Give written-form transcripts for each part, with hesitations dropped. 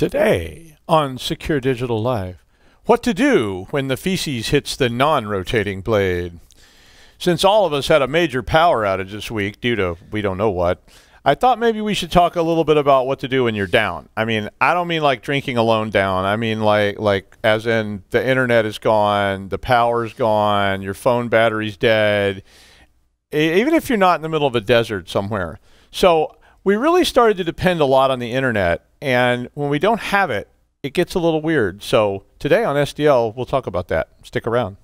Today on Secure Digital Life, what to do when the feces hits the non-rotating blade. Since all of us had a major power outage this week due to we don't know what, I thought maybe we should talk a little bit about what to do when you're down. I mean, I don't mean like drinking alone down. I mean like as in the internet is gone, the power's gone, your phone battery's dead, even if you're not in the middle of a desert somewhere. So we really started to depend a lot on the internet, and when we don't have it, it gets a little weird. So today on SDL, we'll talk about that. Stick around.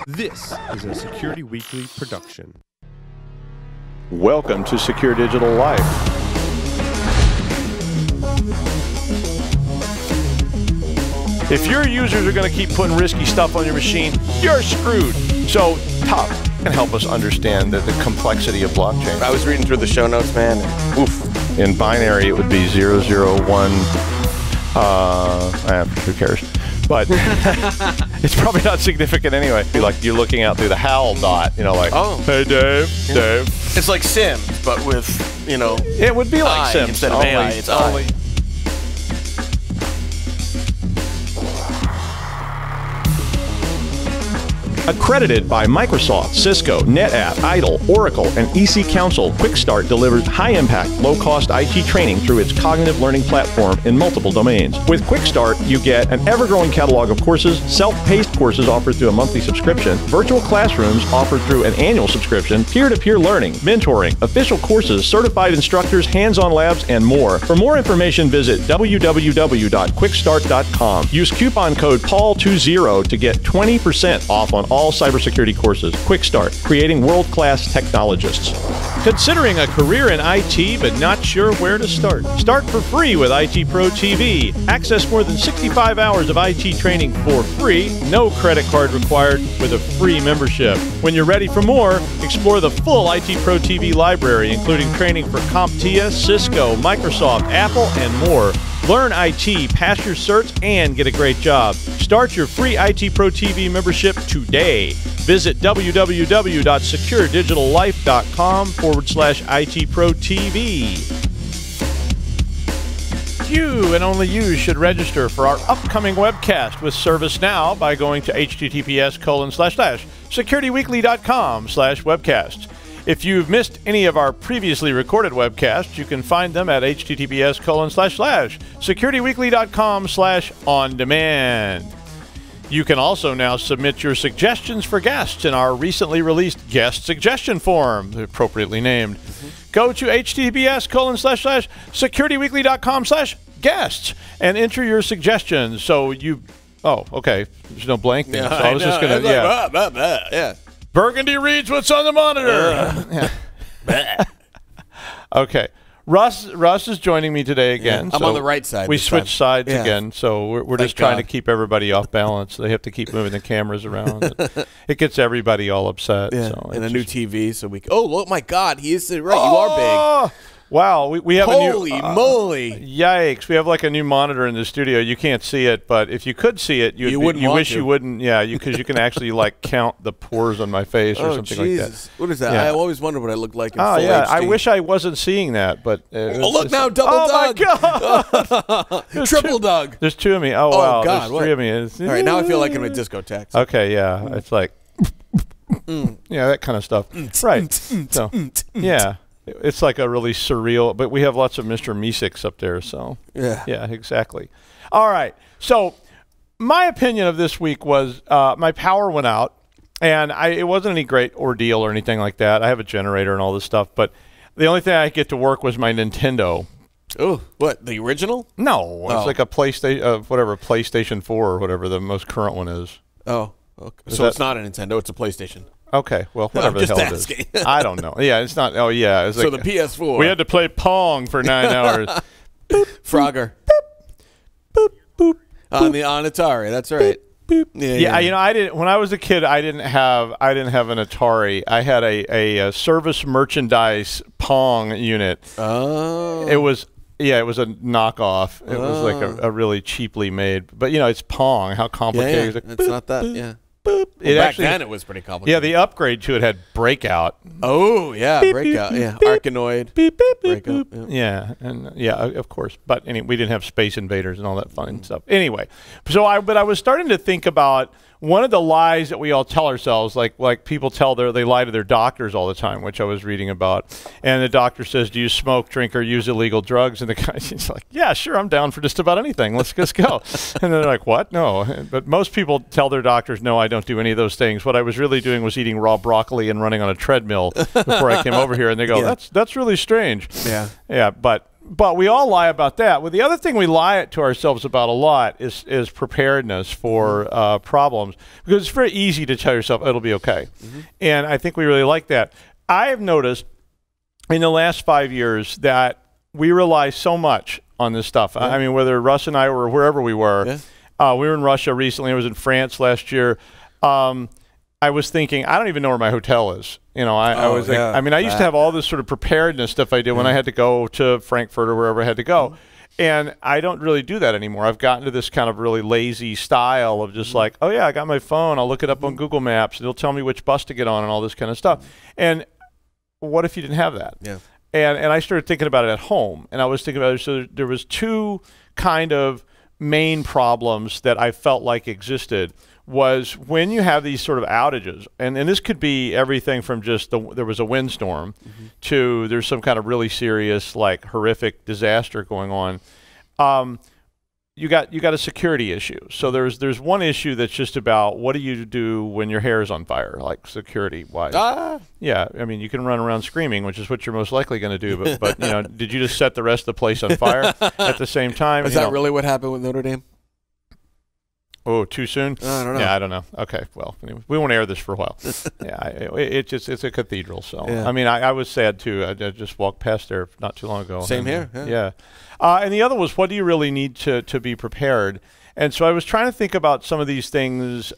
This is a Security Weekly production. Welcome to Secure Digital Life. If your users are going to keep putting risky stuff on your machine, you're screwed. So Top can help us understand the complexity of blockchain. I was reading through the show notes, man. Oof. In binary, it would be 001. Who cares? But it's probably not significant anyway. Be like you're looking out through the HAL dot, you know, like, oh, hey Dave, Dave. It's like Sims, but with, you know, it would be like Sims instead of AI. It's only. Accredited by Microsoft, Cisco, NetApp, IDLE, Oracle, and EC Council, QuickStart delivers high-impact, low-cost IT training through its cognitive learning platform in multiple domains. With QuickStart, you get an ever-growing catalog of courses, self-paced courses offered through a monthly subscription, virtual classrooms offered through an annual subscription, peer-to-peer learning, mentoring, official courses, certified instructors, hands-on labs, and more. For more information, visit www.quickstart.com. Use coupon code PAUL20 to get 20% off on all cybersecurity courses. QuickStart, creating world-class technologists. Considering a career in IT but not sure where to start? Start for free with IT Pro TV. Access more than 65 hours of IT training for free, no credit card required, with a free membership. When you're ready for more, explore the full IT Pro TV library, including training for CompTIA, Cisco, Microsoft, Apple, and more. Learn IT, pass your certs, and get a great job. Start your free IT Pro TV membership today. Visit www.securedigitallife.com/IT Pro TV. You and only you should register for our upcoming webcast with ServiceNow by going to https://securityweekly.com/webcasts. If you've missed any of our previously recorded webcasts, you can find them at https://securityweekly.com/on-demand. You can also now submit your suggestions for guests in our recently released guest suggestion form, appropriately named. Go to https://securityweekly.com/guests and enter your suggestions. So you, oh, okay, there's no blank thing. So I was just going to, Yeah. Burgundy reads what's on the monitor. Okay. Russ is joining me today again. I'm on the right side. We switched sides again, so we're just trying to keep everybody off balance. They have to keep moving the cameras around. It gets everybody all upset. Yeah. So and a new TV, so we. Oh, look, my God, he is right. You are big. Wow, we have Holy a new... moly. Yikes, we have like a new monitor in the studio. You can't see it, but if you could see it, you wish you wouldn't. Yeah, because you can actually like count the pores on my face or something like that. What is that? Yeah. I always wondered what I looked like in full HD. I wish I wasn't seeing that, but... look now, double Doug! Oh, my God! Triple Doug! There's two of me. Oh, wow, God, there's three of me. All right, now I feel like I'm in a discotheque. Okay, yeah, it's like... yeah, that kind of stuff. Right. So, yeah. It's like a really surreal, but we have lots of Mr. Meeseeks up there, so yeah, exactly. All right, so my opinion of this week was my power went out, and it wasn't any great ordeal or anything like that. I have a generator and all this stuff, but the only thing I could get to work was my Nintendo. Oh, what, the original? No, it's like a PlayStation, PlayStation 4 or whatever the most current one is. Oh, okay. So it's not a Nintendo, it's a PlayStation. Okay, well, whatever the hell it is. I don't know. Yeah, it's not. Oh, yeah. It's so like, the PS4. We had to play Pong for 9 hours. Boop, Frogger. Boop, boop, boop. On Atari. That's right. Boop. Yeah. You know, I didn't. When I was a kid, I didn't have an Atari. I had a service merchandise Pong unit. Oh. It was. Yeah, it was a knockoff. It was like a really cheaply made. But you know, it's Pong. How complicated? Yeah. It's not that. Yeah. boop. Back then it was pretty complicated. Yeah, the upgrade to it had breakout. Oh, yeah, Beep, breakout. beep, Yeah, beep, Arkanoid. Beep, beep, beep, Breakout, beep. Yeah, and yeah, of course. But anyway, we didn't have Space Invaders and all that fun stuff. Anyway, so I was starting to think about one of the lies that we all tell ourselves, like people they lie to their doctors all the time, which I was reading about. And the doctor says, "Do you smoke, drink, or use illegal drugs?" And the guy's like, "Yeah, sure, I'm down for just about anything. Let's just go." And they're like, "What? No." But most people tell their doctors, "No, I don't do any of those things. What I was really doing was eating raw broccoli and running on a treadmill before I came over here." And they go, "That's really strange." Yeah. Yeah, but we all lie about that. Well, the other thing we lie to ourselves about a lot is preparedness for problems, because it's very easy to tell yourself it'll be okay. And I think we really like that. I have noticed in the last 5 years that we rely so much on this stuff. I mean, whether Russ and I were wherever we were, we were in Russia recently. I was in France last year. I was thinking, I don't even know where my hotel is. You know, I was like, I mean, I used to have all this sort of preparedness stuff I did when I had to go to Frankfurt or wherever I had to go. And I don't really do that anymore. I've gotten to this kind of really lazy style of just like, oh yeah, I got my phone. I'll look it up on Google Maps. It'll tell me which bus to get on and all this kind of stuff. And what if you didn't have that? Yeah. And I started thinking about it at home. And I was thinking about it. So there was two kind of main problems that I felt like existed. Was when you have these sort of outages, and this could be everything from just there was a windstorm to there's some kind of really serious, like horrific disaster going on. You got a security issue. So there's one issue that's just about what do you do when your hair is on fire, like security wise. Yeah, I mean you can run around screaming, which is what you're most likely going to do. But you know, did you just set the rest of the place on fire at the same time? Is that really what happened with Notre Dame? Oh, too soon? I don't know. Yeah, I don't know. Okay, well, anyway, we won't air this for a while. Yeah, it's a cathedral, so. Yeah. I mean, I was sad, too. I just walked past there not too long ago. Same here. Yeah. And the other was, what do you really need to be prepared? And so I was trying to think about some of these things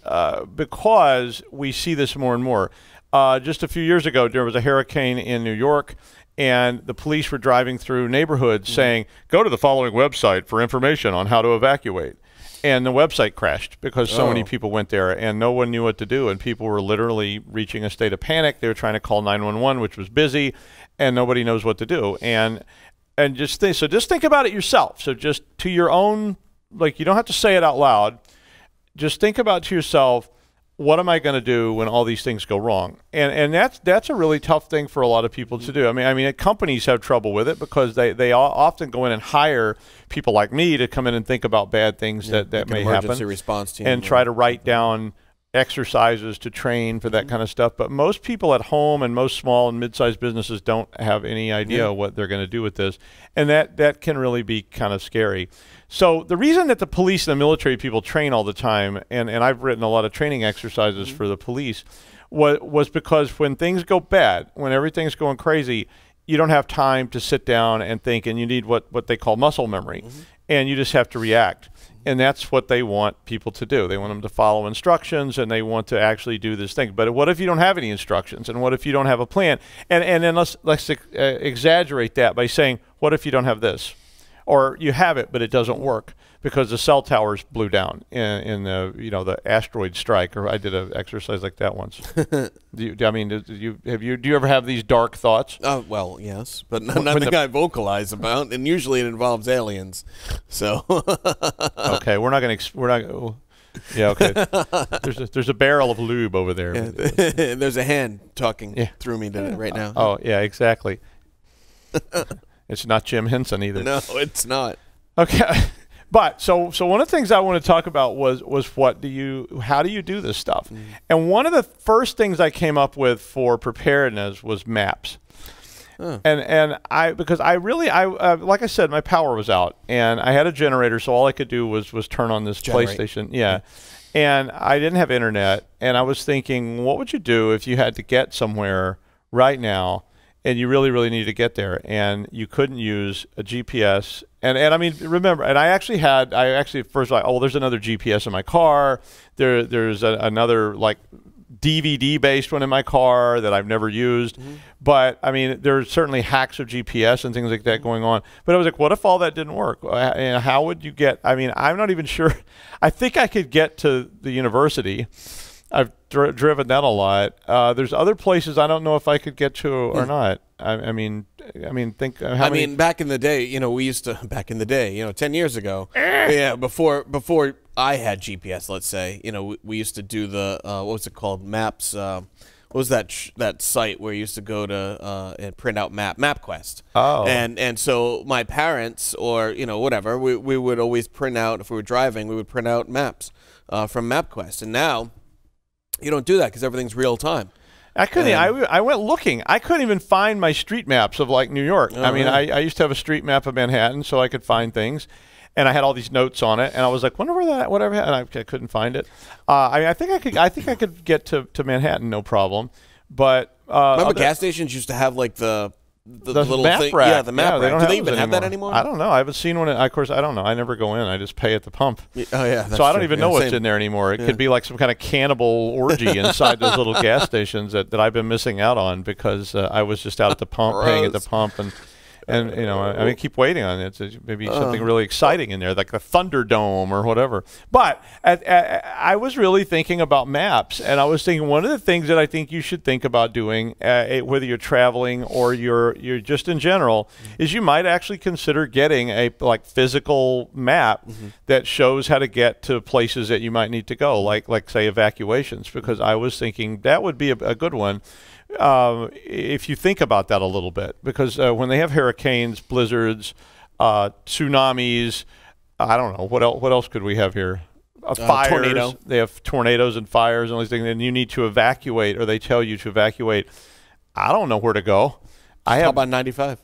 because we see this more and more. Just a few years ago, there was a hurricane in New York, and the police were driving through neighborhoods saying, go to the following website for information on how to evacuate. And the website crashed because so many people went there and no one knew what to do. And people were literally reaching a state of panic. They were trying to call 911, which was busy, and nobody knows what to do. And just think about it yourself. So just to your own, like, you don't have to say it out loud. Just think about to yourself, what am I going to do when all these things go wrong? And that's a really tough thing for a lot of people to do. I mean, companies have trouble with it because they often go in and hire people like me to come in and think about bad things that may happen. Emergency response team. And try to write down exercises to train for that kind of stuff. But most people at home and most small and mid-sized businesses don't have any idea what they're going to do with this. And that can really be kind of scary. So the reason that the police and the military people train all the time, and I've written a lot of training exercises for the police, was because when things go bad, when everything's going crazy, you don't have time to sit down and think, and you need what they call muscle memory, and you just have to react. And that's what they want people to do. They want them to follow instructions, and they want to actually do this thing. But what if you don't have any instructions, and what if you don't have a plan? And then let's exaggerate that by saying, what if you don't have this? Or you have it, but it doesn't work because the cell towers blew down in the the asteroid strike. Or I did an exercise like that once. Do you ever have these dark thoughts? Well, yes, but nothing I vocalize about, and usually it involves aliens. So okay, we're not. Yeah, okay. There's a barrel of lube over there. Yeah. There's a hand talking through me right now. Oh yeah, exactly. It's not Jim Henson either. No, it's not. Okay. But so one of the things I want to talk about was how do you do this stuff? And one of the first things I came up with for preparedness was maps. And because I like I said, my power was out and I had a generator, so all I could do was turn on this PlayStation. Yeah. And I didn't have internet, and I was thinking, what would you do if you had to get somewhere right now and you really, really needed to get there, and you couldn't use a GPS? And I mean, remember, and I actually first like, oh, there's another GPS in my car. There's another like DVD-based one in my car that I've never used. But I mean, there's certainly hacks of GPS and things like that going on. But I was like, what if all that didn't work? And how would you get? I mean, I'm not even sure. I think I could get to the university. I've driven that a lot. There's other places I don't know if I could get to or not. I mean, think. How many? Back in the day, we used to. Back in the day, 10 years ago, yeah, before I had GPS, let's say, we used to do the what was it called? Maps. What was that site where you used to go to and print out MapQuest? Oh. And so my parents or whatever, we would always print out, if we were driving, we would print out maps from MapQuest. And now you don't do that because everything's real time. I couldn't. I went looking. I couldn't even find my street maps of like New York. Oh, I used to have a street map of Manhattan so I could find things, and I had all these notes on it. And I was like, wonder where that whatever. And I couldn't find it. I think I could get to Manhattan no problem. But remember gas stations used to have like the little map thing. rack. Yeah, the map rack. Do they even have that anymore. anymore? I don't know. I haven't seen one. Of course, I don't know. I never go in. I just pay at the pump. Oh yeah. So I don't even know what's in there anymore. It could be like some kind of cannibal orgy inside those little gas stations that I've been missing out on because I was just out at the pump, paying at the pump, and keep waiting on it. It's maybe something really exciting in there, like the Thunderdome or whatever. But I was really thinking about maps, and I was thinking one of the things that I think you should think about doing, whether you're traveling or you're just in general, is you might actually consider getting a physical map that shows how to get to places that you might need to go, like say evacuations, because I was thinking that would be a good one. If you think about that a little bit, because when they have hurricanes, blizzards, tsunamis, I don't know what else could we have here? Fires. Tornado. They have tornadoes and fires and all these things, and you need to evacuate, or they tell you to evacuate. I don't know where to go. How about 95?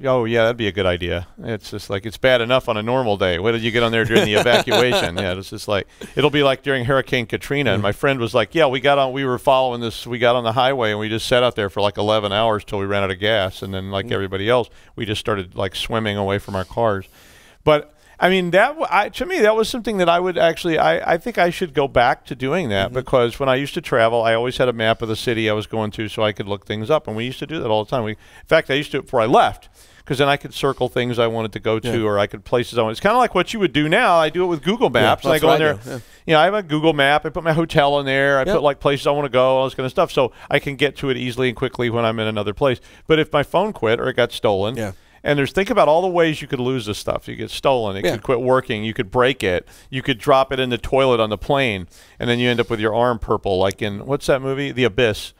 Oh yeah, that'd be a good idea. It's just like it's bad enough on a normal day. What did you get on there during the evacuation? Yeah, it's just like it'll be like during Hurricane Katrina. And my friend was like, "Yeah, we were following this. We got on the highway and we just sat out there for like 11 hours till we ran out of gas, and then like everybody else, we just started like swimming away from our cars." But I mean, to me, that was something that I would actually, I think I should go back to doing that because when I used to travel, I always had a map of the city I was going to so I could look things up. And we used to do that all the time. In fact, I used to before I left because then I could circle things I wanted to go to or I could places I wanted. It's kind of like what you would do now. I do it with Google Maps. And I go in there, I have a Google map. I put my hotel in there. I put like places I want to go, all this kind of stuff. So I can get to it easily and quickly when I'm in another place. But if my phone quit or it got stolen, and think about all the ways you could lose this stuff. You get stolen. It could quit working. You could break it. You could drop it in the toilet on the plane, and then you end up with your arm purple, like in, what's that movie? The Abyss.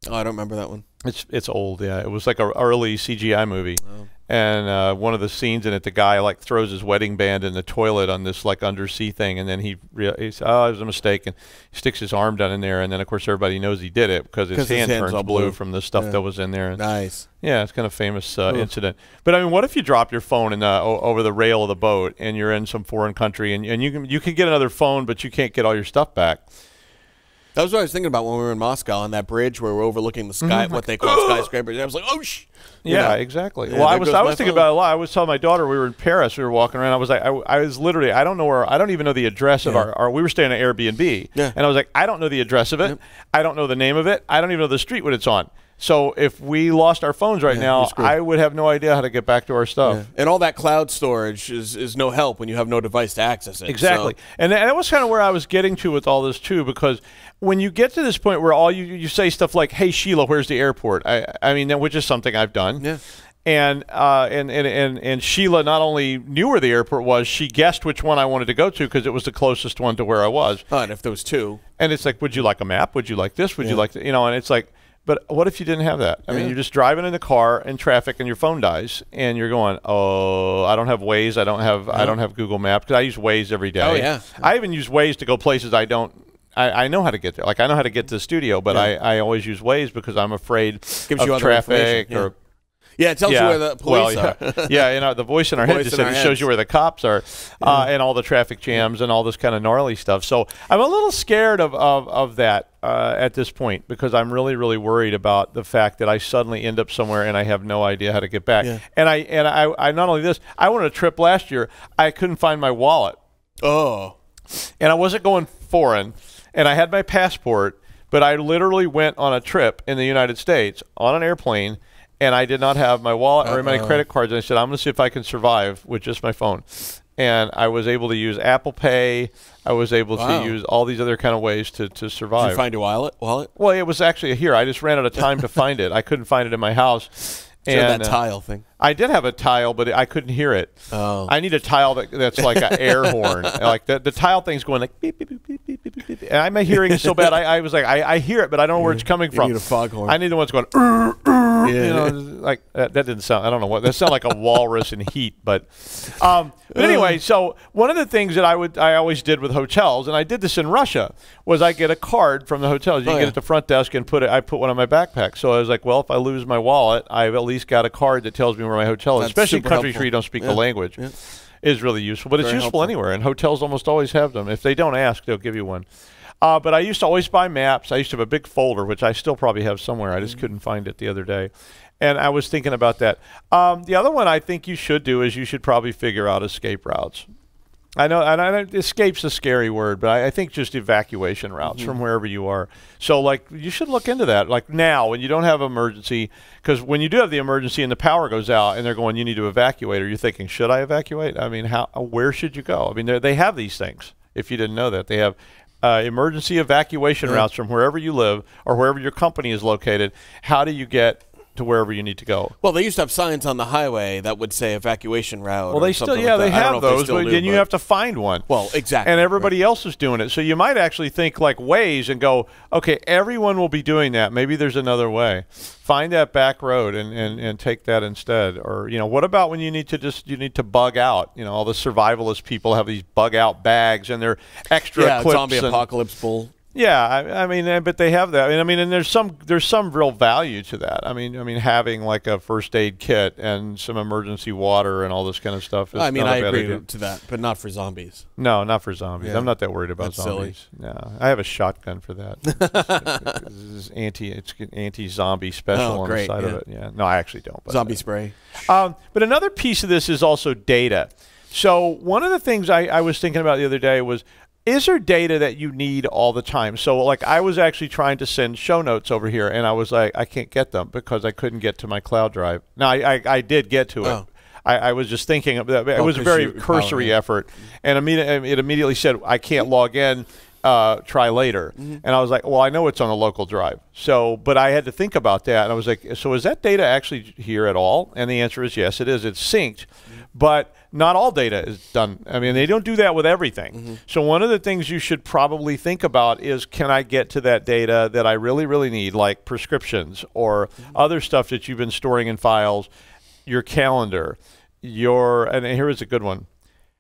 Oh, I don't remember that one. It's old, yeah. It was like an early CGI movie. Oh. And one of the scenes in it, the guy like throws his wedding band in the toilet on this like undersea thing, and then he says, "Oh, it was a mistake," and he sticks his arm down in there, and then of course everybody knows he did it because his hand turns blue from the stuff that was in there. And nice. Yeah, it's kind of famous incident. But I mean, what if you drop your phone in over the rail of the boat, and you're in some foreign country, and you can get another phone, but you can't get all your stuff back? That was what I was thinking about when we were in Moscow on that bridge where we're overlooking the sky, what they call skyscrapers. I was like, oh, yeah, exactly. Yeah, well, I was thinking about it a lot. I was telling my daughter we were in Paris. We were walking around. I was like, I was literally, I don't even know the address of our. We were staying at Airbnb, and I was like, I don't know the address of it. Yep. I don't know the name of it. I don't even know the street what it's on. So if we lost our phones right now, I would have no idea how to get back to our stuff. Yeah. And all that cloud storage is no help when you have no device to access it. Exactly. So. And that was kind of where I was getting to with all this too, because when you get to this point where all you say stuff like, "Hey Sheila, where's the airport?" I mean, which is something I've done. Yeah. And Sheila not only knew where the airport was, she guessed which one I wanted to go to because it was the closest one to where I was. Oh, and if there was two. And it's like, would you like a map? Would you like this? Would you like that? And it's like, but what if you didn't have that? I mean, you're just driving in the car in traffic and your phone dies, and you're going, "Oh, I don't have Waze. I don't have Google Maps because I use Waze every day." Oh yeah. I even use Waze to go places I don't. I know how to get there. Like I know how to get to the studio, but I always use Waze because I'm afraid of traffic or. Yeah, it tells you where the police are. Yeah, the voice in our head just shows you where the cops are and all the traffic jams and all this kind of gnarly stuff. So I'm a little scared of that at this point because I'm really, really worried about the fact that I suddenly end up somewhere and I have no idea how to get back. Yeah. And I not only this, I went on a trip last year. I couldn't find my wallet. Oh. And I wasn't going foreign, and I had my passport, but I literally went on a trip in the United States on an airplane, and I did not have my wallet or my credit cards. And I said, I'm going to see if I can survive with just my phone. and I was able to use Apple Pay. I was able Wow. to use all these other kind of ways to survive. Did you find your wallet? Well, it was actually here. I just ran out of time to find it. I couldn't find it in my house. And that tile thing. I did have a tile, but I couldn't hear it. Oh. I need a tile that's like an air horn. Like the tile thing's going like beep, beep, beep, beep, beep, beep, beep. And my hearing is so bad. I was like, I hear it, but I don't know where it's coming from. You need a foghorn. I need the one that's going, you know, like that didn't sound, I don't know what, that sounded like a walrus in heat. But anyway, so one of the things that I always did with hotels, and I did this in Russia, was I get a card from the hotels. You get at the front desk and I put one on my backpack. So I was like, well, if I lose my wallet, I've at least got a card that tells me where my hotel is, especially in countries where you don't speak the language. Is really useful, but it's useful anywhere, and hotels almost always have them. If they don't ask, they'll give you one. But I used to always buy maps. I used to have a big folder, which I still probably have somewhere. I just couldn't find it the other day. And I was thinking about that. The other one I think you should do is you should probably figure out escape routes. I know, and escape's a scary word, but I think just evacuation routes from wherever you are. So, like, you should look into that. Like now, when you don't have emergency, because when you do have the emergency and the power goes out and they're going, you need to evacuate, are you thinking, should I evacuate? I mean, where should you go? I mean, they have these things. If you didn't know that, they have emergency evacuation routes from wherever you live or wherever your company is located. How do you get to wherever you need to go? Well, they used to have signs on the highway that would say evacuation route. Well, they still, yeah, they have those, but then you have to find one. Well, exactly. And everybody else is doing it. So you might actually think like Waze and go, okay, everyone will be doing that. Maybe there's another way. Find that back road and take that instead. Or, you know, what about when you need to bug out? You know, all the survivalist people have these bug out bags and they're extra clips. Zombie apocalypse bull. Yeah, I mean, but they have that. I mean, and there's some real value to that. I mean, having like a first aid kit and some emergency water and all this kind of stuff. I mean, I agree to that, but not for zombies. No, not for zombies. Yeah. I'm not that worried about That's zombies. Silly. No, I have a shotgun for that. It's anti-zombie special on the side of it. Yeah, no, I actually don't. But zombie spray. But another piece of this is also data. So one of the things I was thinking about the other day was, is there data that you need all the time? So, like, I was actually trying to send show notes over here, and I was like, I can't get them because I couldn't get to my cloud drive. Now, I did get to it. I was just thinking of that. It was a very cursory effort, and it immediately said, I can't log in. Try later. And I was like, well, I know it's on a local drive. So, but I had to think about that. And I was like, so is that data actually here at all? And the answer is yes, it is. It's synced. But not all data is done. I mean, they don't do that with everything. So one of the things you should probably think about is, can I get to that data that I really, really need, like prescriptions or other stuff that you've been storing in files, your calendar, and here is a good one.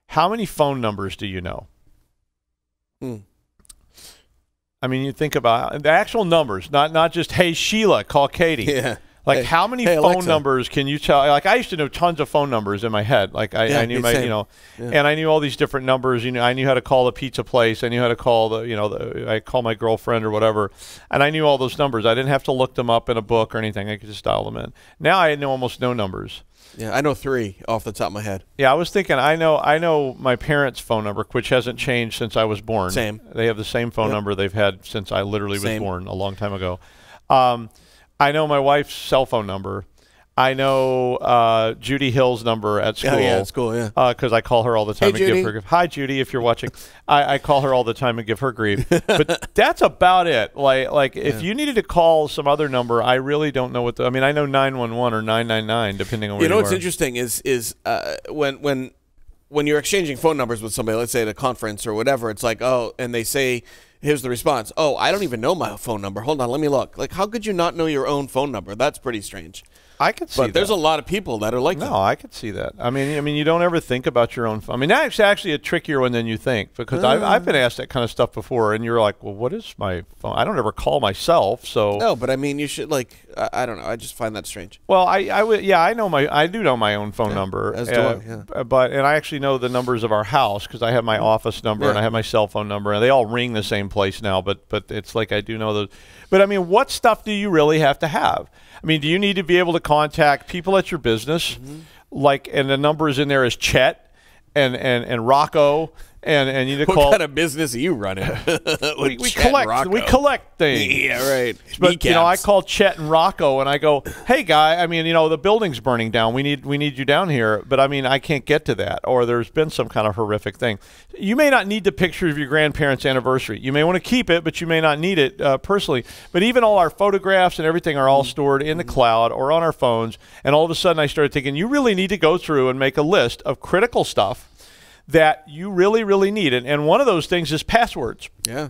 How many phone numbers do you know? I mean, you think about the actual numbers, not just, hey, Sheila, call Katie. Yeah. Like, hey, how many phone numbers can you tell? Like, I used to know tons of phone numbers in my head. Like, I knew my, and I knew all these different numbers. You know, I knew how to call the pizza place. I knew how to call I call my girlfriend or whatever. And I knew all those numbers. I didn't have to look them up in a book or anything. I could just dial them in. Now I know almost no numbers. Yeah, I know 3 off the top of my head. Yeah, I was thinking, I know my parents' phone number, which hasn't changed since I was born. Same. They have the same phone number they've had since I literally was born a long time ago. I know my wife's cell phone number. I know Judy Hill's number at school. Oh, yeah, at school, yeah. Because I call her all the time and Judy. give her grief. Hi, Judy, if you're watching. I call her all the time and give her grief. But that's about it. Like if you needed to call some other number, I really don't know what I mean, I know 911 or 999, depending on where you are. What's interesting is when you're exchanging phone numbers with somebody, let's say at a conference or whatever, it's like, oh, and they say, here's the response. Oh, I don't even know my phone number. Hold on, let me look. Like, how could you not know your own phone number? That's pretty strange. I could see that. But there's a lot of people that are like that. No, I could see that. I mean, you don't ever think about your own phone. I mean, that's actually a trickier one than you think, because I've been asked that kind of stuff before, and you're like, well, what is my phone? I don't ever call myself, so. No, but I mean, you should, like, I don't know. I just find that strange. Well, I do know my own phone number. As do I, yeah. And I actually know the numbers of our house, because I have my office number and I have my cell phone number, and they all ring the same place now, but it's like I do know those. But I mean, what stuff do you really have to have? I mean, do you need to be able to contact people at your business, like, and the numbers in there is Chet and Rocco and you need to What call. kind of business are you running? we collect things. Yeah, right. But I call Chet and Rocco and I go, "Hey guy, I mean, the building's burning down. We need you down here, but I mean, I can't get to that, or there's been some kind of horrific thing. You may not need the picture of your grandparents' anniversary. You may want to keep it, but you may not need it personally. But even all our photographs and everything are all stored in the cloud or on our phones. And all of a sudden, I started thinking, you really need to go through and make a list of critical stuff that you really, really need. And one of those things is passwords. Yeah.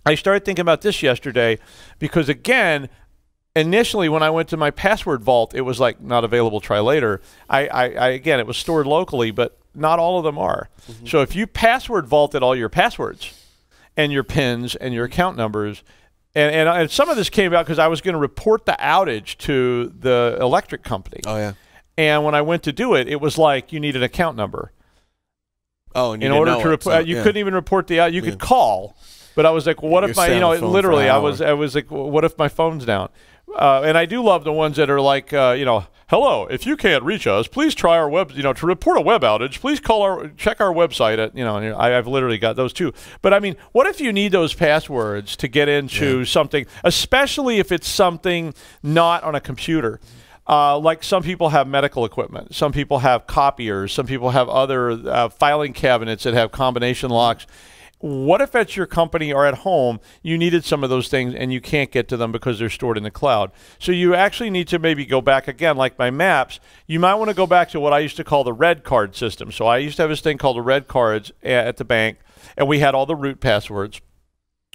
I started thinking about this yesterday because, again, initially when I went to my password vault, it was like not available, try later. Again, it was stored locally, but not all of them are. So if you password vaulted all your passwords and your PINs and your account numbers, and some of this came about because I was going to report the outage to the electric company. Oh, yeah. And when I went to do it, it was like you need an account number. Oh, and you in order to report, you couldn't even report the out. You could call, but I was like, well, what if my, literally, I was like, what if my phone's down? And I do love the ones that are like, hello, if you can't reach us, please try our web, to report a web outage, please check our website at, and I've literally got those too. But I mean, what if you need those passwords to get into something, especially if it's something not on a computer? Like some people have medical equipment, some people have copiers, some people have other filing cabinets that have combination locks. What if at your company or at home you needed some of those things and you can't get to them because they're stored in the cloud? So you actually need to maybe go back again, like my maps. You might want to go back to what I used to call the red card system. So I used to have this thing called the red cards at the bank, and we had all the root passwords.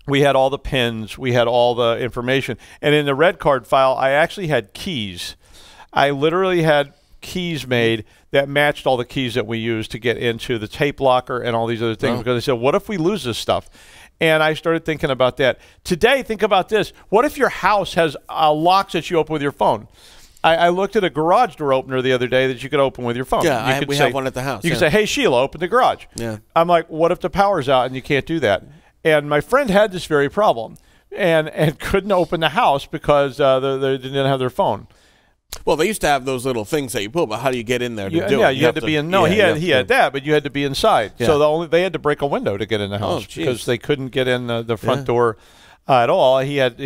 We had all the PINs. We had all the information. And in the red card file, I actually had keys. I literally had keys made that matched all the keys that we used to get into the tape locker and all these other things, because I said, what if we lose this stuff? And I started thinking about that. Today, think about this. What if your house has locks that you open with your phone? I looked at a garage door opener the other day that you could open with your phone. Yeah, we have one at the house. You can say, hey, Sheila, open the garage. Yeah. I'm like, what if the power's out and you can't do that? And my friend had this very problem and couldn't open the house because they didn't have their phone. Well, they used to have those little things that you pull, but how do you get in there to do it? Yeah, you had to be in. No, he had that, but you had to be inside. Yeah. So they had to break a window to get in the house because they couldn't get in the front door at all. He had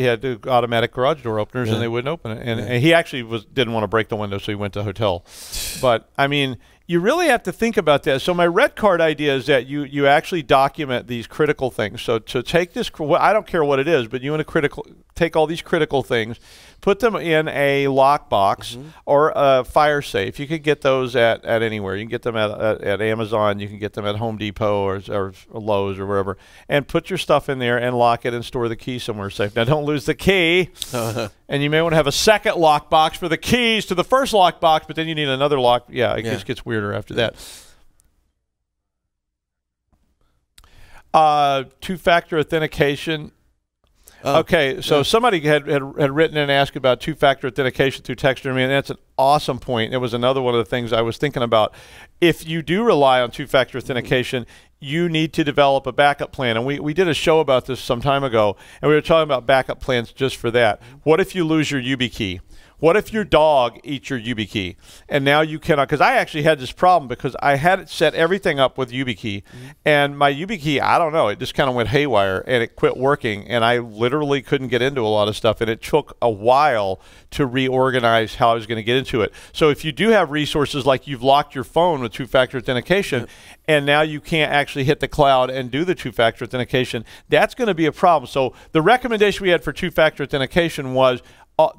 automatic garage door openers, and they wouldn't open it. And he actually didn't want to break the window, so he went to a hotel. But I mean, you really have to think about that. So my red card idea is that you actually document these critical things. So to take this, I don't care what it is, but you want to take all these critical things, put them in a lockbox or a fire safe. You can get those at anywhere. You can get them at Amazon. You can get them at Home Depot or Lowe's or wherever. And put your stuff in there and lock it and store the key somewhere safe. Now, don't lose the key. And you may want to have a second lockbox for the keys to the first lockbox, but then you need another lock. Yeah, it just gets weirder after that. Two-factor authentication. Okay, so somebody had written and asked about two-factor authentication through text to me, and that's an awesome point. It was another one of the things I was thinking about. If you do rely on two-factor authentication, you need to develop a backup plan. And we did a show about this some time ago, and we were talking about backup plans just for that. What if you lose your YubiKey? What if your dog eats your YubiKey and now you cannot? Because I actually had this problem because I had it set everything up with YubiKey, and my YubiKey, I don't know, it just kind of went haywire and it quit working, and I literally couldn't get into a lot of stuff, and it took a while to reorganize how I was going to get into it. So if you do have resources like you've locked your phone with two-factor authentication, and now you can't actually hit the cloud and do the two-factor authentication, that's going to be a problem. So the recommendation we had for two-factor authentication was,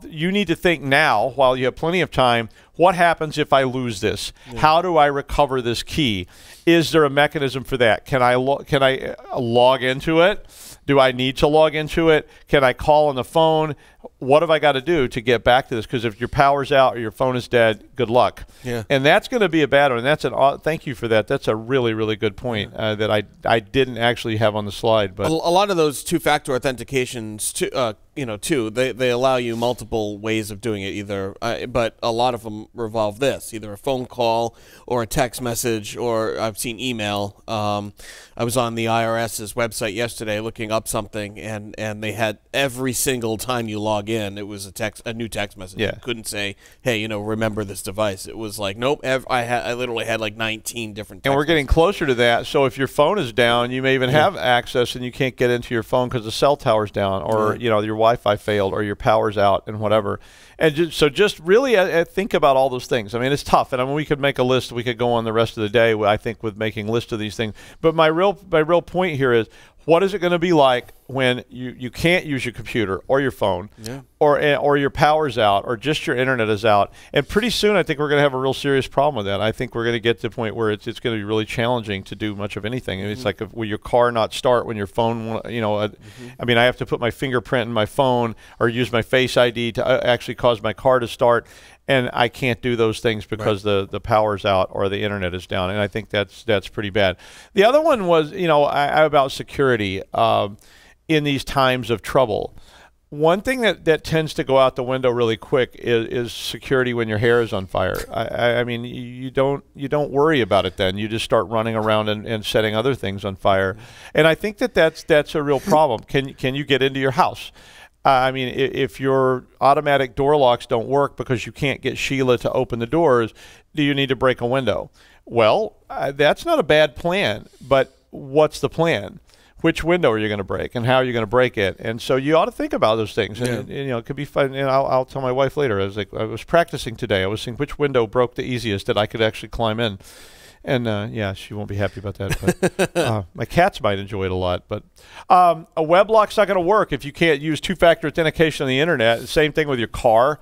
you need to think now, while you have plenty of time, what happens if I lose this? How do I recover this key? Is there a mechanism for that? Can I log into it? Do I need to log into it? Can I call on the phone? What have I got to do to get back to this? Because if your power's out or your phone is dead, good luck. Yeah. And that's going to be a bad one. And that's thank you for that. That's a really, really good point that I didn't actually have on the slide. But a lot of those two-factor authentications, too. They allow you multiple ways of doing it, either, but a lot of them revolve this, either a phone call or a text message, or I've seen email. I was on the IRS's website yesterday looking up something, and they had every single time you log in, it was a new text message. Yeah. You couldn't say, hey, remember this device. It was like, nope. I literally had like 19 different. And we're getting closer to that. So if your phone is down, you may even have access, and you can't get into your phone because the cell tower's down, or your Wi-Fi failed, or your power's out, and whatever. And just really think about all those things. I mean, it's tough, and I mean, we could make a list. We could go on the rest of the day, I think, with making lists of these things. But my real point here is, what is it going to be like when you can't use your computer or your phone, or your power's out, or just your internet is out? And pretty soon, I think we're going to have a real serious problem with that. I think we're going to get to the point where it's going to be really challenging to do much of anything. And it's like, will your car not start when your phone? I mean, I have to put my fingerprint in my phone or use my Face ID to actually cause my car to start. And I can't do those things because the power's out or the internet is down. And I think that's pretty bad. The other one was, about security in these times of trouble. One thing that tends to go out the window really quick is security when your hair is on fire. I mean, you don't worry about it then. You just start running around and setting other things on fire. And I think that's a real problem. Can you get into your house? I mean, if your automatic door locks don't work because you can't get Sheila to open the doors, do you need to break a window? Well, that's not a bad plan, but what's the plan? Which window are you going to break, and how are you going to break it? And so you ought to think about those things. And it could be fun. And I'll tell my wife later. I was practicing today. I was seeing which window broke the easiest that I could actually climb in. And yeah, she won't be happy about that. But my cats might enjoy it a lot. But a web lock's not going to work if you can't use two-factor authentication on the internet. Same thing with your car.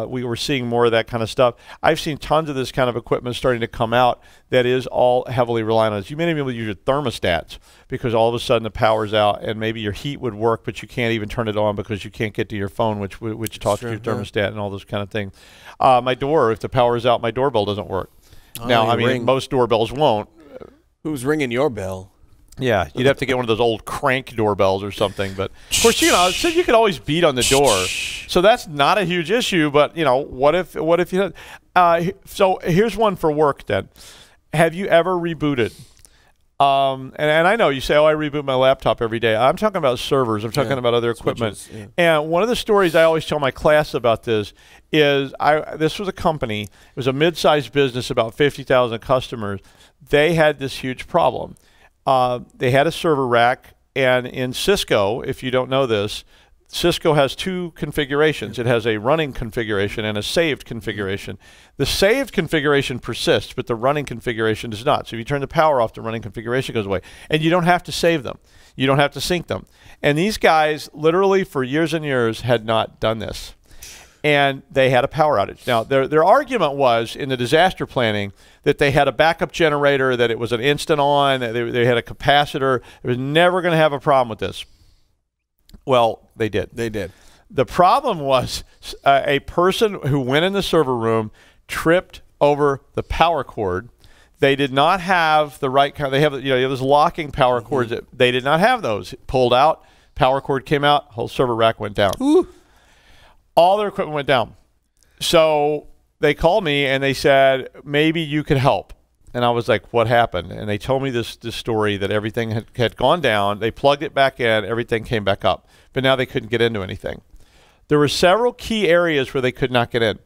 We were seeing more of that kind of stuff. I've seen tons of this kind of equipment starting to come out that is all heavily reliant on this. You may not be able to use your thermostats because all of a sudden the power's out, and maybe your heat would work, but you can't even turn it on because you can't get to your phone, which talks to your thermostat and all those kind of things. My door, if the power is out, my doorbell doesn't work. Now, I mean, most doorbells won't. Who's ringing your bell? Yeah, you'd have to get one of those old crank doorbells or something. But of course, so you could always beat on the door, so that's not a huge issue. But what if you? So here's one for work then. Have you ever rebooted? And I know you say, oh, I reboot my laptop every day. I'm talking about servers. I'm talking about other equipment. Switches, And one of the stories I always tell my class about this is this was a company. It was a mid-sized business, about 50,000 customers. They had this huge problem. They had a server rack, and in Cisco, if you don't know this, Cisco has two configurations. It has a running configuration and a saved configuration. The saved configuration persists, but the running configuration does not. So if you turn the power off, the running configuration goes away. And you don't have to save them. You don't have to sync them. And these guys, literally for years and years, had not done this. And they had a power outage. Now, their argument was, in the disaster planning, that they had a backup generator, that it was an instant on, they had a capacitor. They was never going to have a problem with this. Well, they did. They did. The problem was a person who went in the server room tripped over the power cord. They did not have the right kind. They have those locking power cords. They did not have those. Pulled out, power cord came out, whole server rack went down. Ooh. All their equipment went down. So they called me and they said, maybe you could help. And I was like, what happened? And they told me this story that everything had gone down. They plugged it back in. Everything came back up. But now they couldn't get into anything. There were several key areas where they could not get in.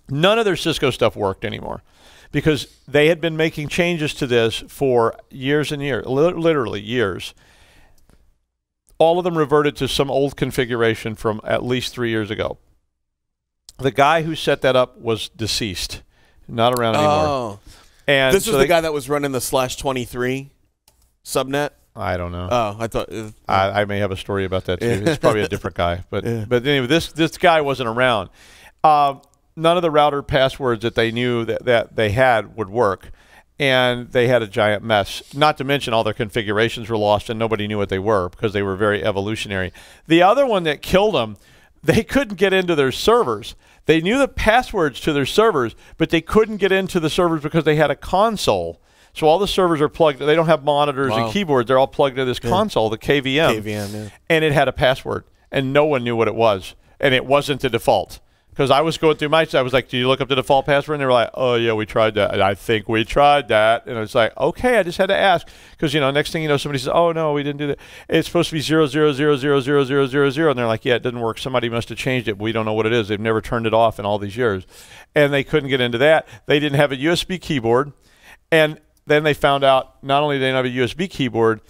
None of their Cisco stuff worked anymore because they had been making changes to this for years and years, literally years. All of them reverted to some old configuration from at least 3 years ago. The guy who set that up was deceased, not around anymore. And this was the guy that was running the /23 subnet? I don't know. Oh, I thought I may have a story about that too. It's probably a different guy, but anyway, this guy wasn't around. None of the router passwords that they knew that they had would work, and they had a giant mess. Not to mention all their configurations were lost, and nobody knew what they were because they were very evolutionary. The other one that killed them, they couldn't get into their servers. They knew the passwords to their servers, but they couldn't get into the servers because they had a console. So all the servers are plugged. They don't have monitors and keyboards. They're all plugged into this console, the KVM. And it had a password. and no one knew what it was, and it wasn't the default. Because I was going through I was like, "Do you look up the default password?" And they were like, "Oh yeah, we tried that. And I think we tried that." And it's like, "Okay, I just had to ask." Because next thing you know, somebody says, "Oh no, we didn't do that. It's supposed to be 0000000," and they're like, "Yeah, it didn't work. Somebody must have changed it. But we don't know what it is. They've never turned it off in all these years." And they couldn't get into that. They didn't have a USB keyboard, and then they found out not only did they not have a USB keyboard,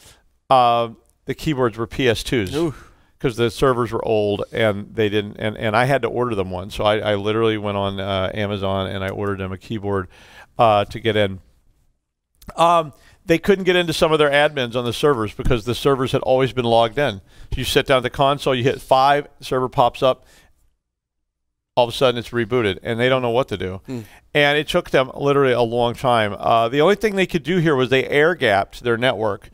the keyboards were PS2s. Ooh. Because the servers were old and they didn't, and I had to order them one. So I literally went on Amazon and I ordered them a keyboard to get in. They couldn't get into some of their admins on the servers because the servers had always been logged in. So you sit down at the console, you hit 5, the server pops up, all of a sudden it's rebooted, and they don't know what to do. And it took them literally a long time. The only thing they could do here was they air-gapped their network.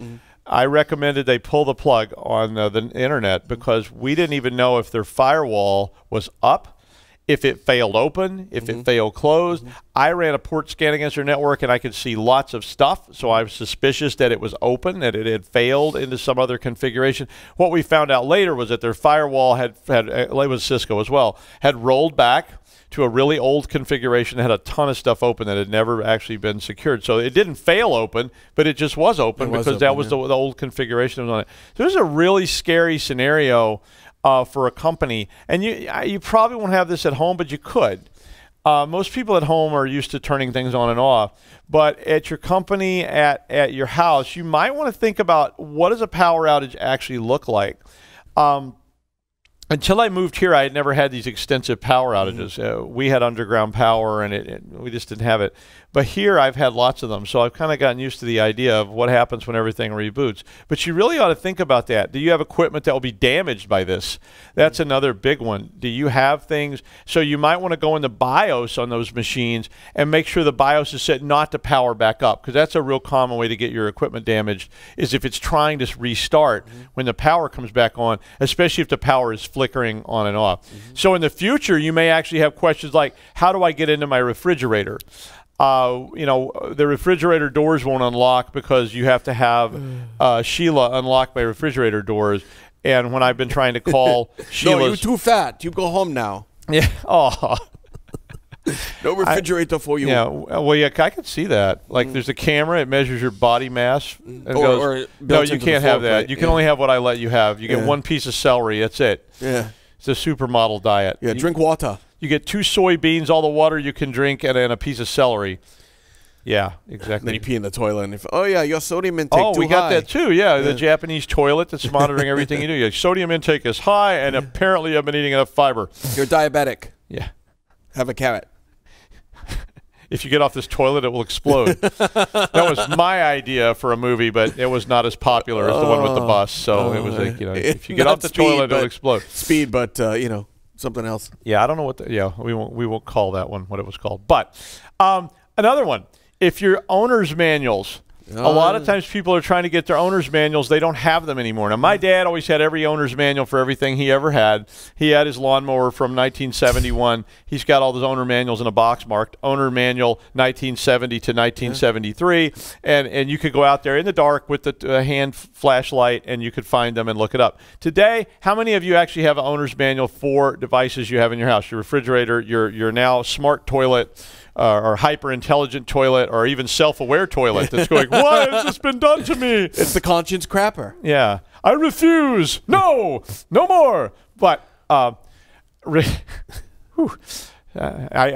I recommended they pull the plug on the internet because we didn't even know if their firewall was up, if it failed open, if it failed closed. I ran a port scan against their network and I could see lots of stuff, so I was suspicious that it was open, that it had failed into some other configuration. What we found out later was that their firewall had it was Cisco as well, had rolled back to a really old configuration that had a ton of stuff open that had never actually been secured. So it didn't fail open, but it just was open because that was the old configuration that was on it. So this is a really scary scenario for a company. And you probably won't have this at home, but you could. Most people at home are used to turning things on and off. But at your company, at your house, you might want to think about what does a power outage actually look like. Until I moved here, I had never had these extensive power outages. We had underground power, and we just didn't have it. But here, I've had lots of them, so I've kind of gotten used to the idea of what happens when everything reboots. But you really ought to think about that. Do you have equipment that will be damaged by this? That's another big one. Do you have things? So you might want to go in the BIOS on those machines and make sure the BIOS is set not to power back up, because that's a real common way to get your equipment damaged, is if it's trying to restart when the power comes back on, especially if the power is flickering on and off. So in the future, you may actually have questions like, how do I get into my refrigerator? The refrigerator doors won't unlock because you have to have Sheila unlock my refrigerator doors. And when I've been trying to call Sheila's... No, you're too fat. You go home now. Yeah. Oh. No refrigerator for you. Yeah. Well, yeah, I could see that. Like, there's a camera. It measures your body mass. And goes, no, you can't have that. You can only have what I let you have. You get one piece of celery. That's it. Yeah. It's a supermodel diet. Yeah, drink water. You get 2 soybeans, all the water you can drink, and a piece of celery. Yeah, exactly. And then you pee in the toilet. And your sodium intake too high. Oh, we got that too, yeah. The Japanese toilet that's monitoring everything you do. Your sodium intake is high, and apparently I've been eating enough fiber. You're diabetic. Yeah. Have a carrot. If you get off this toilet, it will explode. That was my idea for a movie, but it was not as popular as the one with the bus. So it was like, if you get off the toilet, it'll explode. Speed, but, something else. Yeah, I don't know what we won't call that one what it was called. But another one, if your owner's manuals, a lot of times people are trying to get their owner's manuals. They don't have them anymore. Now, my dad always had every owner's manual for everything he ever had. He had his lawnmower from 1971. He's got all those owner manuals in a box marked owner manual 1970 to 1973. And you could go out there in the dark with the hand flashlight, and you could find them and look it up. Today, how many of you actually have an owner's manual for devices you have in your house? Your refrigerator, your now smart toilet, or hyper-intelligent toilet, or even self-aware toilet that's going, why has this been done to me? It's the conscience crapper. Yeah. I refuse. No. No more. But I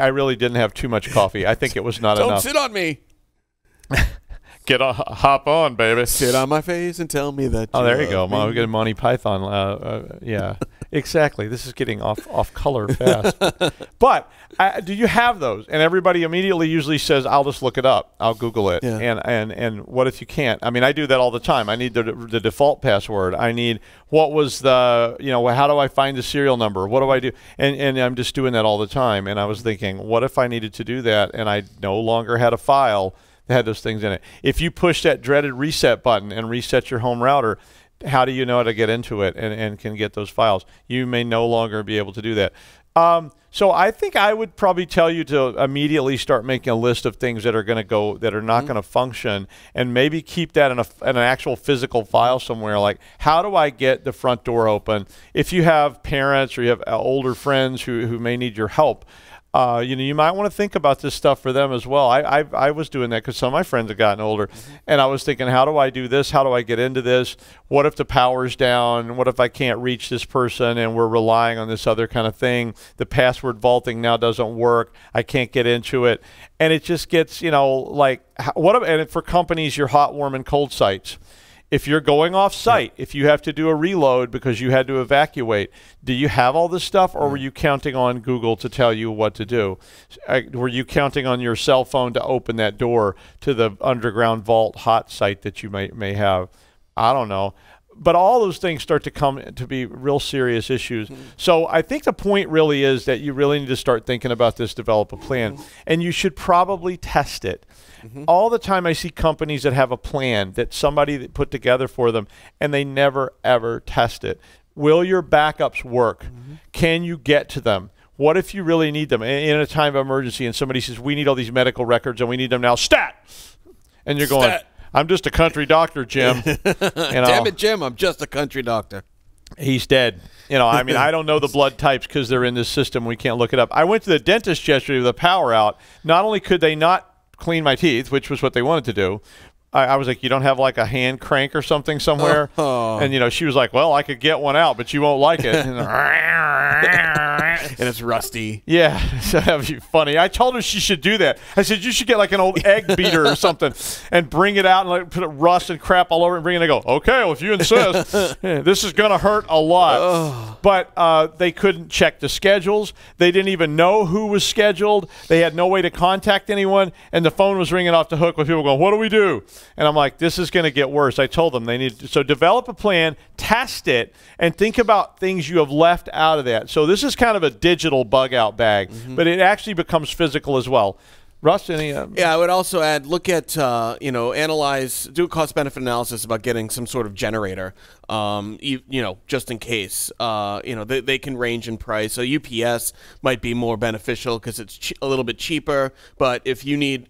really didn't have too much coffee. I think it was not enough. Don't sit on me. Hop on, baby. Sit on my face and tell me that. Oh, there you go. We get a Monty Python. Yeah, exactly. This is getting off color fast. But do you have those? And everybody immediately usually says, "I'll just look it up. I'll Google it." Yeah. And what if you can't? I mean, I do that all the time. I need the default password. I need what was the how do I find the serial number? What do I do? And I'm just doing that all the time. And I was thinking, what if I needed to do that and I no longer had a file that had those things in it? If you push that dreaded reset button and reset your home router, how do you know how to get into it and can get those files? You may no longer be able to do that. So I think I would probably tell you to immediately start making a list of things that are going to go, that are not going to function, and maybe keep that in an actual physical file somewhere. Like, how do I get the front door open? If you have parents or you have older friends who may need your help, you might want to think about this stuff for them as well. I was doing that because some of my friends have gotten older, and I was thinking, how do I do this? How do I get into this? What if the power's down? What if I can't reach this person and we're relying on this other kind of thing? The password vaulting now doesn't work. I can't get into it. And it just gets, like, and for companies, your hot, warm, and cold sites. If you're going off site, if you have to do a reload because you had to evacuate, do you have all this stuff, or were you counting on Google to tell you what to do? Were you counting on your cell phone to open that door to the underground vault hot site that you may have? I don't know. But all those things start to come to be real serious issues. So I think the point really is that you really need to start thinking about this, develop a plan, and you should probably test it. All the time I see companies that have a plan that somebody put together for them, and they never, ever test it. Will your backups work? Can you get to them? What if you really need them in a time of emergency and somebody says, we need all these medical records and we need them now, stat! And you're going, I'm just a country doctor, Jim. Damn it, Jim, I'm just a country doctor. He's dead. I mean, I don't know the blood types because they're in this system. We can't look it up. I went to the dentist yesterday with the power out. Not only could they not clean my teeth, which was what they wanted to do, I was like, you don't have like a hand crank or something somewhere? And, she was like, well, I could get one out, but you won't like it. And it's rusty. Yeah, so that'd be funny. I told her she should do that. I said, you should get like an old egg beater or something and bring it out and put rust and crap all over it and bring it and go, okay, well, if you insist, this is going to hurt a lot. But they couldn't check the schedules. They didn't even know who was scheduled. They had no way to contact anyone, and the phone was ringing off the hook with people going, what do we do? And I'm like, this is going to get worse. I told them they need to. So develop a plan, test it, and think about things you have left out of that. So this is kind of a digital bug out bag, but it actually becomes physical as well. Russ, any? Yeah, I would also add, look at, analyze, do a cost-benefit analysis about getting some sort of generator, just in case. They can range in price. So UPS might be more beneficial because it's a little bit cheaper, but if you need...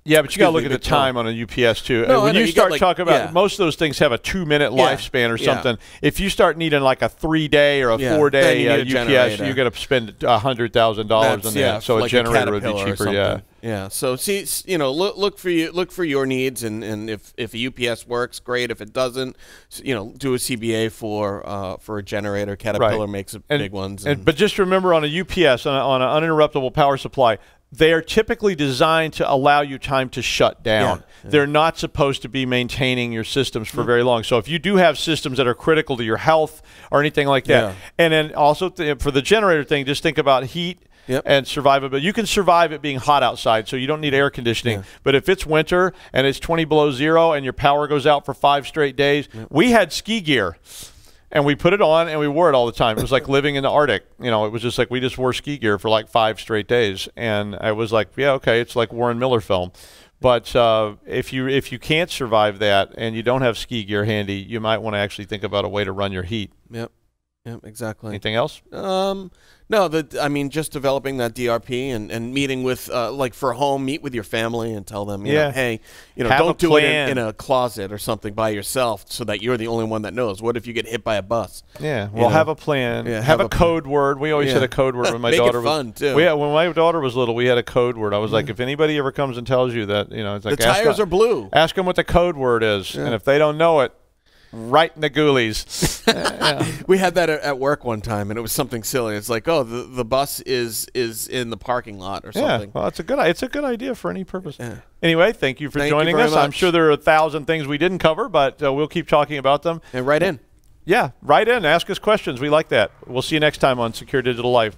Yeah, but you got to look at the time on a UPS too. No, when you start talking about, yeah. most of those things have a 2-minute lifespan or something. If you start needing like a 3-day or a 4-day UPS, you're going to spend $100,000 on that. So like a generator would be cheaper. Yeah. So see, look for your needs, and if a UPS works, great. If it doesn't, do a CBA for a generator. Caterpillar makes big ones. But just remember, on a UPS, on an uninterruptible power supply, they are typically designed to allow you time to shut down. They're not supposed to be maintaining your systems for very long. So if you do have systems that are critical to your health or anything like that, and then also for the generator thing, just think about heat and survivability. You can survive it being hot outside, so you don't need air conditioning. But if it's winter and it's 20 below zero and your power goes out for 5 straight days, we had ski gear. And we put it on, and we wore it all the time. It was like living in the Arctic. It was just like we just wore ski gear for like 5 straight days. And I was like, yeah, okay, it's like Warren Miller film. But if you can't survive that and you don't have ski gear handy, you might want to actually think about a way to run your heat. Yep, exactly. Anything else? No, just developing that DRP and meeting with, like for home, meet with your family and tell them, hey, don't do it in a closet or something by yourself so that you're the only one that knows. What if you get hit by a bus? Yeah, well, have a plan. Yeah, have a code word. We always had a code word when my daughter was fun too. When my daughter was little, we had a code word. I was like, if anybody ever comes and tells you that, it's like the tires are blue. Ask them what the code word is, and if they don't know it, right in the ghoulies. We had that at work one time, and it was something silly. It's like, oh, the bus is in the parking lot or something. Well, it's a good idea for any purpose. Anyway, thank you for joining us. I'm sure there are 1,000 things we didn't cover, but we'll keep talking about them. And write in. Yeah, write in. Ask us questions. We like that. We'll see you next time on Secure Digital Life.